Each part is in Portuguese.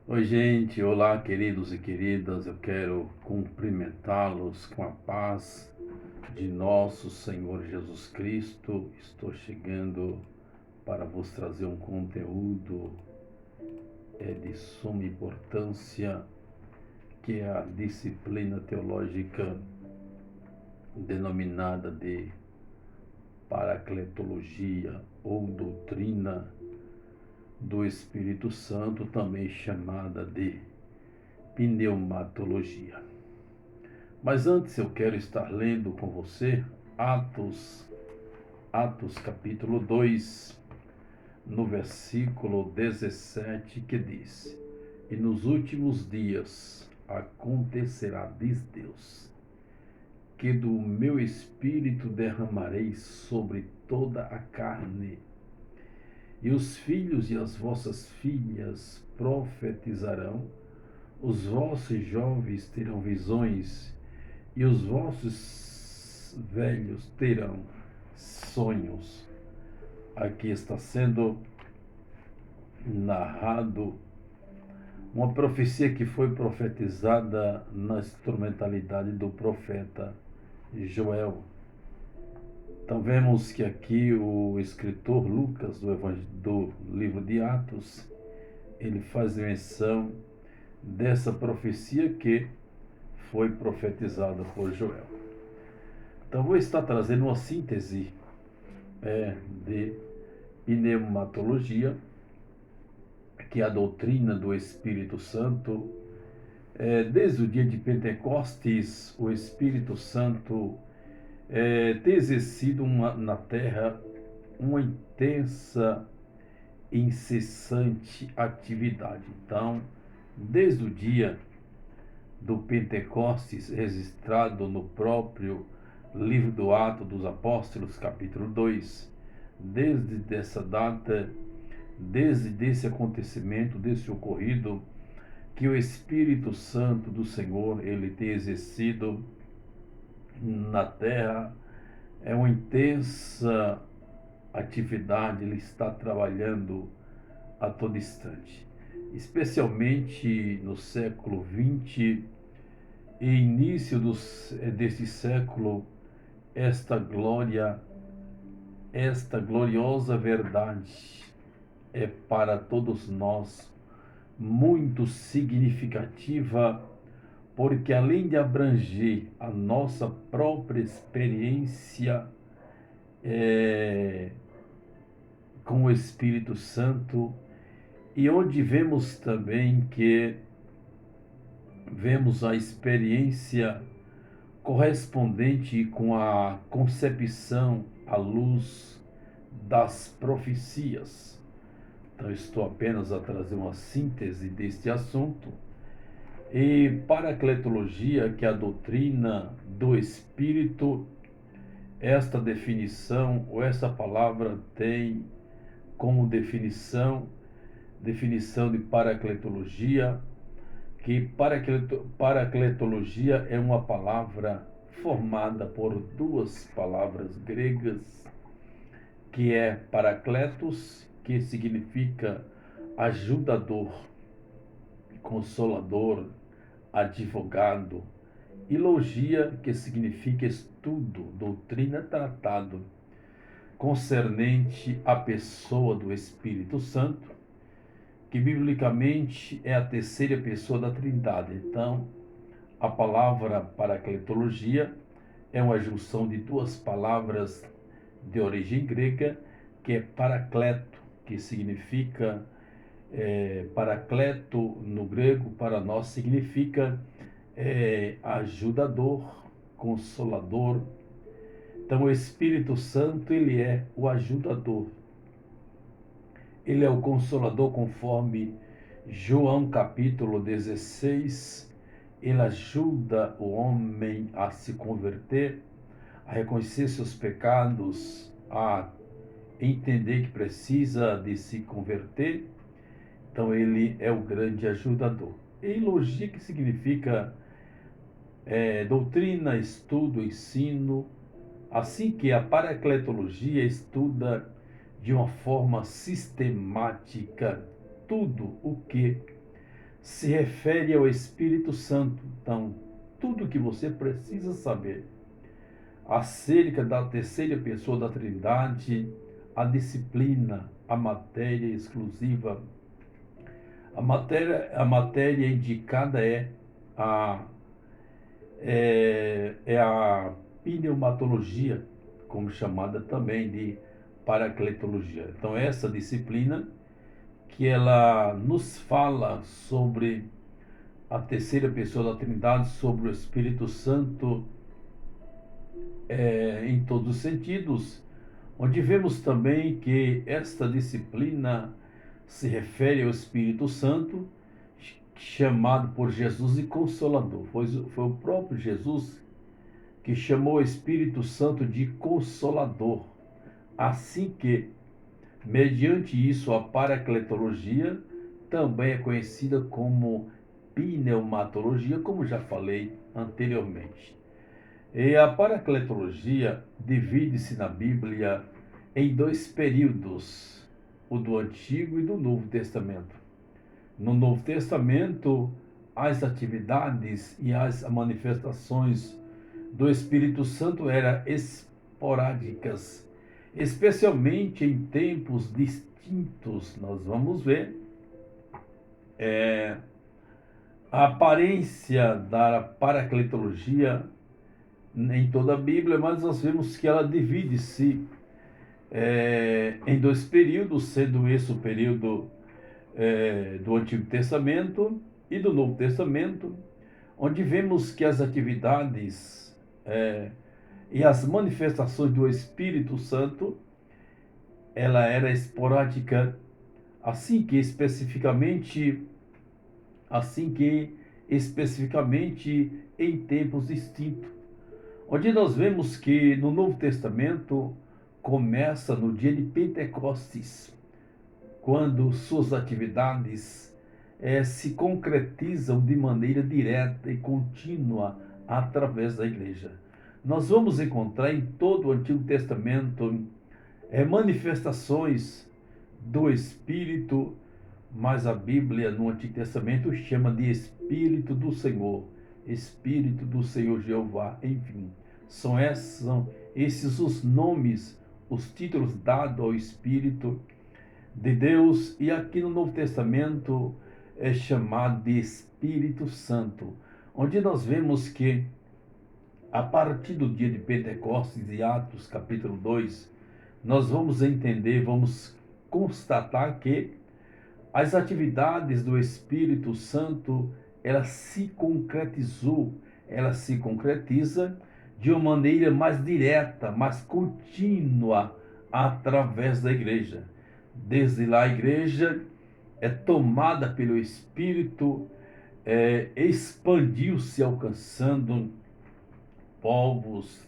Oi, gente. Olá, queridos e queridas. Eu quero cumprimentá-los com a paz de nosso Senhor Jesus Cristo. Estou chegando para vos trazer um conteúdo de suma importância, que é a disciplina teológica denominada de paracletologia ou doutrina do Espírito Santo, também chamada de pneumatologia. Mas antes eu quero estar lendo com você Atos capítulo 2, no versículo 17, que diz: E nos últimos dias acontecerá, diz Deus, que do meu espírito derramarei sobre toda a carne, e os filhos e as vossas filhas profetizarão, os vossos jovens terão visões, e os vossos velhos terão sonhos. Aqui está sendo narrado uma profecia que foi profetizada na instrumentalidade do profeta Joel. Então vemos que aqui o escritor Lucas do livro de Atos, ele faz menção dessa profecia que foi profetizada por Joel. Então vou estar trazendo uma síntese de pneumatologia, que é a doutrina do Espírito Santo. Desde o dia de Pentecostes, o Espírito Santo tem exercido na terra uma intensa, incessante atividade. Então, desde o dia do Pentecostes, registrado no próprio livro do Atos dos Apóstolos, capítulo 2, desde essa data, desde esse acontecimento, desse ocorrido, que o Espírito Santo do Senhor, ele tem exercido na terra, é uma intensa atividade, ele está trabalhando a todo instante, especialmente no século XX e início desse século. Esta gloriosa verdade é para todos nós muito significativa, porque além de abranger a nossa própria experiência com o Espírito Santo, e onde vemos também que vemos a experiência correspondente com a concepção à luz das profecias. Então, estou apenas a trazer uma síntese deste assunto. E paracletologia, que é a doutrina do Espírito, esta definição, ou essa palavra tem como definição de paracletologia, que paracletologia é uma palavra formada por duas palavras gregas, que é paracletos, que significa ajudador, consolador, advogado, e logia, que significa estudo, doutrina, tratado concernente à pessoa do Espírito Santo, que biblicamente é a terceira pessoa da Trindade. Então, a palavra paracletologia é uma junção de duas palavras de origem grega, que é paracleto, que significa paracleto no grego, para nós significa ajudador, consolador. Então, o Espírito Santo, ele é o ajudador, ele é o consolador, conforme João capítulo 16, ele ajuda o homem a se converter, a reconhecer seus pecados, a entender que precisa de se converter. Então ele é o grande ajudador. Elogia, que significa doutrina, estudo, ensino, assim que a paracletologia estuda de uma forma sistemática tudo o que se refere ao Espírito Santo. Então, tudo que você precisa saber acerca da terceira pessoa da Trindade, a disciplina, a matéria exclusiva, a matéria indicada a, a pneumatologia, como chamada também de paracletologia. Então, essa disciplina que ela nos fala sobre a terceira pessoa da Trindade, sobre o Espírito Santo em todos os sentidos, onde vemos também que esta disciplina se refere ao Espírito Santo, chamado por Jesus de Consolador. Foi o próprio Jesus que chamou o Espírito Santo de Consolador. Assim que, mediante isso, a paracletologia também é conhecida como pneumatologia, como já falei anteriormente. E a paracletologia divide-se na Bíblia em dois períodos, o do Antigo e do Novo Testamento. No Novo Testamento, as atividades e as manifestações do Espírito Santo eram esporádicas, especialmente em tempos distintos. Nós vamos ver a aparência da paracletologia em toda a Bíblia, mas nós vemos que ela divide-se em dois períodos, sendo esse o período do Antigo Testamento e do Novo Testamento, onde vemos que as atividades e as manifestações do Espírito Santo, ela era esporádica, assim que especificamente em tempos distintos, onde nós vemos que no Novo Testamento começa no dia de Pentecostes, quando suas atividades se concretizam de maneira direta e contínua através da igreja. Nós vamos encontrar em todo o Antigo Testamento manifestações do Espírito, mas a Bíblia no Antigo Testamento chama de Espírito do Senhor, Espírito do Senhor Jeová, enfim. São esses os nomes, os títulos dados ao Espírito de Deus, e aqui no Novo Testamento é chamado de Espírito Santo, onde nós vemos que a partir do dia de Pentecostes, de Atos capítulo 2, nós vamos entender, vamos constatar que as atividades do Espírito Santo, ela se concretiza de uma maneira mais direta, mais contínua através da igreja. Desde lá a igreja é tomada pelo Espírito, expandiu-se alcançando povos,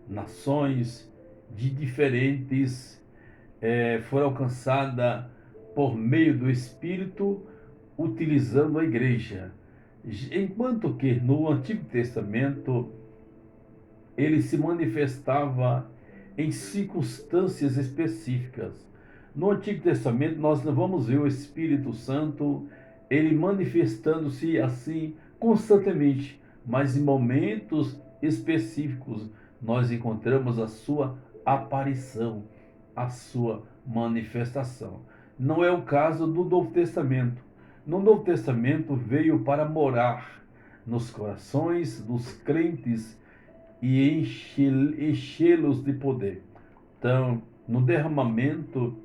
nações de diferentes, foi alcançada por meio do Espírito, utilizando a igreja. Enquanto que no Antigo Testamento ele se manifestava em circunstâncias específicas. No Antigo Testamento nós não vamos ver o Espírito Santo ele manifestando-se assim constantemente, mas em momentos específicos nós encontramos a sua aparição, a sua manifestação. Não é o caso do Novo Testamento. No Novo Testamento veio para morar nos corações dos crentes e enchê-los de poder. Então, no derramamento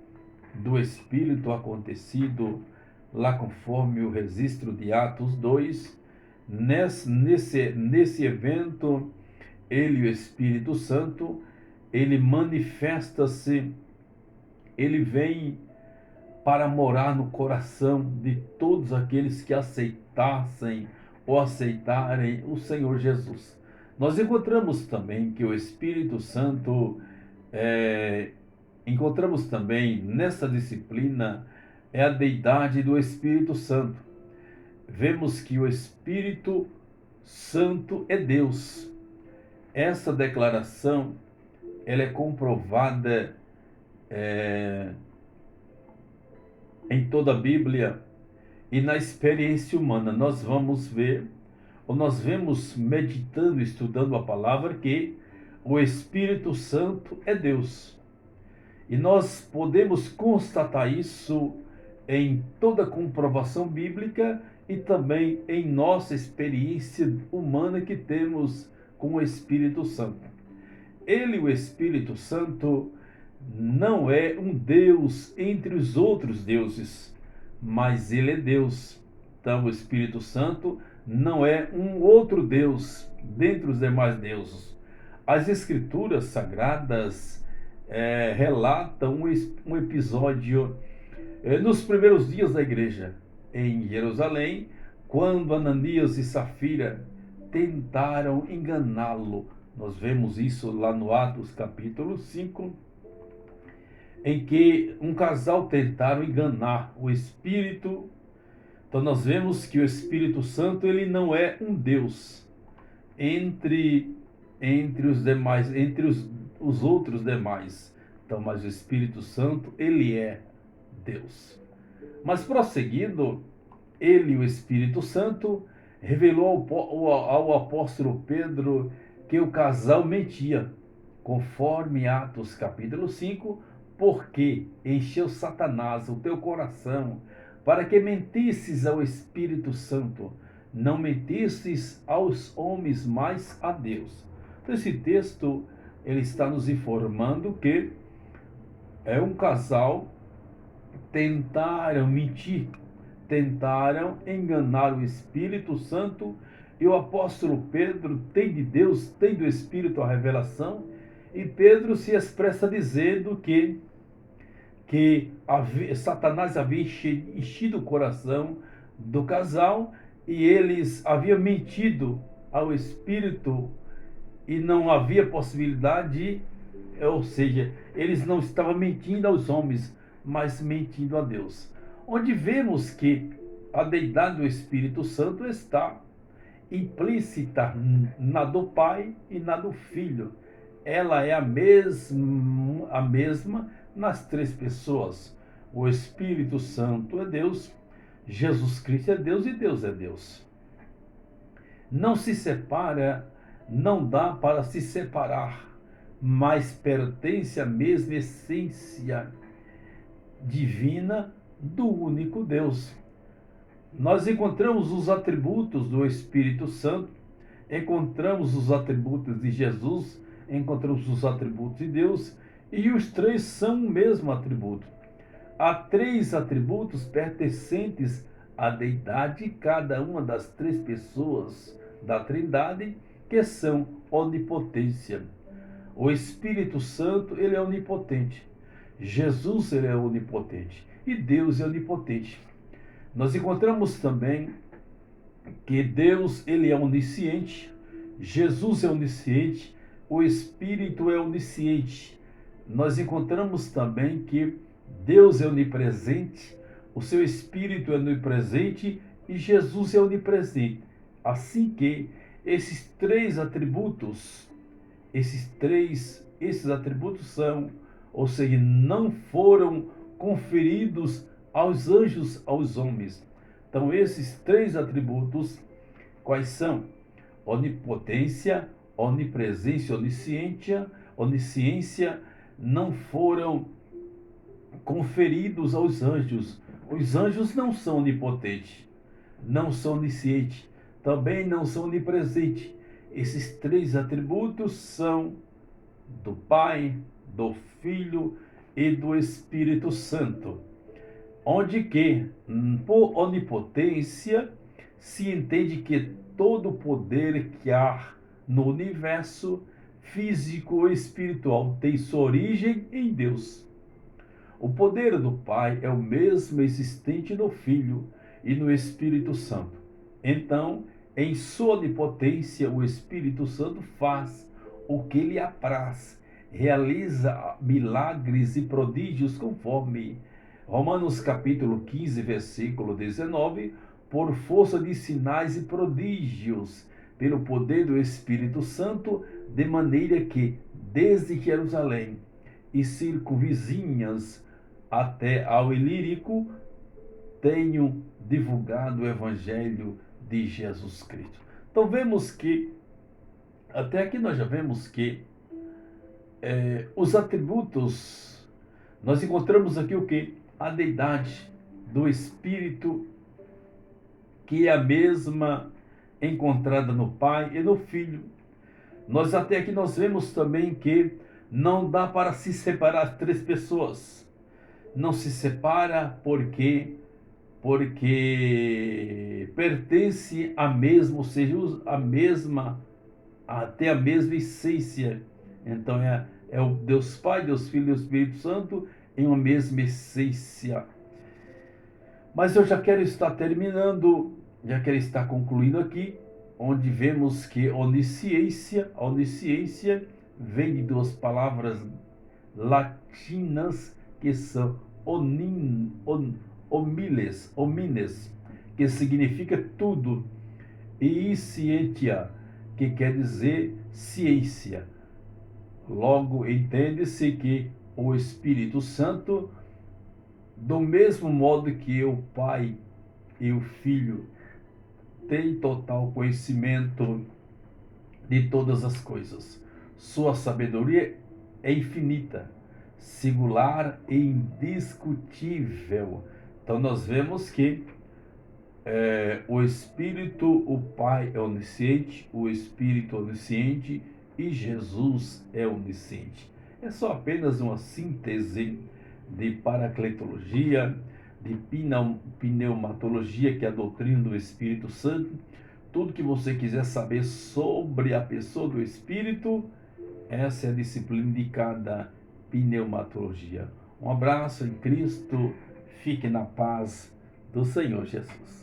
do Espírito acontecido lá conforme o registro de Atos 2, nesse evento, ele, o Espírito Santo, ele manifesta-se, ele vem para morar no coração de todos aqueles que aceitassem ou aceitarem o Senhor Jesus. Nós encontramos também que o Espírito Santo, encontramos também nessa disciplina, a deidade do Espírito Santo. Vemos que o Espírito Santo é Deus. Essa declaração ela é comprovada em toda a Bíblia, e na experiência humana. Nós vamos ver, ou nós vemos meditando, estudando a palavra, que o Espírito Santo é Deus. E nós podemos constatar isso em toda a comprovação bíblica e também em nossa experiência humana que temos com o Espírito Santo. Ele, o Espírito Santo, não é um Deus entre os outros deuses, mas ele é Deus. Então, o Espírito Santo não é um outro Deus dentre os demais deuses. As Escrituras Sagradas relatam um episódio nos primeiros dias da igreja, em Jerusalém, quando Ananias e Safira tentaram enganá-lo. Nós vemos isso lá no Atos capítulo 5, em que um casal tentaram enganar o Espírito. Então nós vemos que o Espírito Santo, ele não é um Deus entre os demais, entre os outros demais. Então, mas o Espírito Santo, ele é Deus. Mas prosseguindo, ele, o Espírito Santo, revelou ao apóstolo Pedro que o casal mentia, conforme Atos capítulo 5, porque encheu Satanás o teu coração, para que mentisses ao Espírito Santo, não mentisses aos homens, mas a Deus. Então, esse texto, ele está nos informando que um casal tentaram mentir, tentaram enganar o Espírito Santo, e o apóstolo Pedro tem de Deus, tem do Espírito a revelação, e Pedro se expressa dizendo que Satanás havia enchido o coração do casal e eles haviam mentido ao Espírito e não havia possibilidade, ou seja, eles não estavam mentindo aos homens, mas mentindo a Deus. Onde vemos que a deidade do Espírito Santo está implícita na do Pai e na do Filho. Ela é a mesma nas três pessoas. O Espírito Santo é Deus, Jesus Cristo é Deus e Deus é Deus. Não se separa, não dá para se separar, mas pertence à mesma essência divina do único Deus. Nós encontramos os atributos do Espírito Santo, encontramos os atributos de Jesus, encontramos os atributos de Deus, e os três são o mesmo atributo. Há três atributos pertencentes à deidade, cada uma das três pessoas da Trindade, que são onipotência. O Espírito Santo, ele é onipotente. Jesus, ele é onipotente. E Deus é onipotente. Nós encontramos também que Deus, ele é onisciente, Jesus é onisciente, o Espírito é onisciente. Nós encontramos também que Deus é onipresente, o seu Espírito é onipresente e Jesus é onipresente. Assim que esses três atributos, esses atributos são, ou seja, não foram conferidos aos anjos, aos homens. Então, esses três atributos, quais são? Onipotência, onipresença, onisciência, não foram conferidos aos anjos. Os anjos não são onipotentes, não são oniscientes, também não são onipresentes. Esses três atributos são do Pai, do Filho e do Espírito Santo. Onde que, por onipotência, se entende que todo o poder que há no universo físico e espiritual tem sua origem em Deus. O poder do Pai é o mesmo existente no Filho e no Espírito Santo. Então, em sua onipotência, o Espírito Santo faz o que lhe apraz, realiza milagres e prodígios conforme Romanos capítulo 15, versículo 19, por força de sinais e prodígios, pelo poder do Espírito Santo, de maneira que, desde Jerusalém e circunvizinhas até ao Ilírico, tenho divulgado o Evangelho de Jesus Cristo. Então vemos que, até aqui nós já vemos que os atributos, nós encontramos aqui o que? A deidade do Espírito, que é a mesma encontrada no Pai e no Filho. Nós até aqui nós vemos também que não dá para se separar três pessoas. Não se separa porque pertence à mesma, ou seja, a mesma, até a mesma essência. Então é o Deus Pai, Deus Filho e o Espírito Santo em uma mesma essência. Mas eu já quero estar terminando, já quero estar concluindo aqui, onde vemos que onisciência vem de duas palavras latinas que são homines, que significa tudo, e scientia, que quer dizer ciência. Logo, entende-se que o Espírito Santo, do mesmo modo que o Pai e o Filho têm total conhecimento de todas as coisas, sua sabedoria é infinita, singular e indiscutível. Então nós vemos que o Espírito, o Pai é onisciente, o Espírito é onisciente e Jesus é onisciente. É só apenas uma síntese de paracletologia, de pneumatologia, que é a doutrina do Espírito Santo. Tudo que você quiser saber sobre a pessoa do Espírito, essa é a disciplina indicada, pneumatologia. Um abraço em Cristo, fique na paz do Senhor Jesus.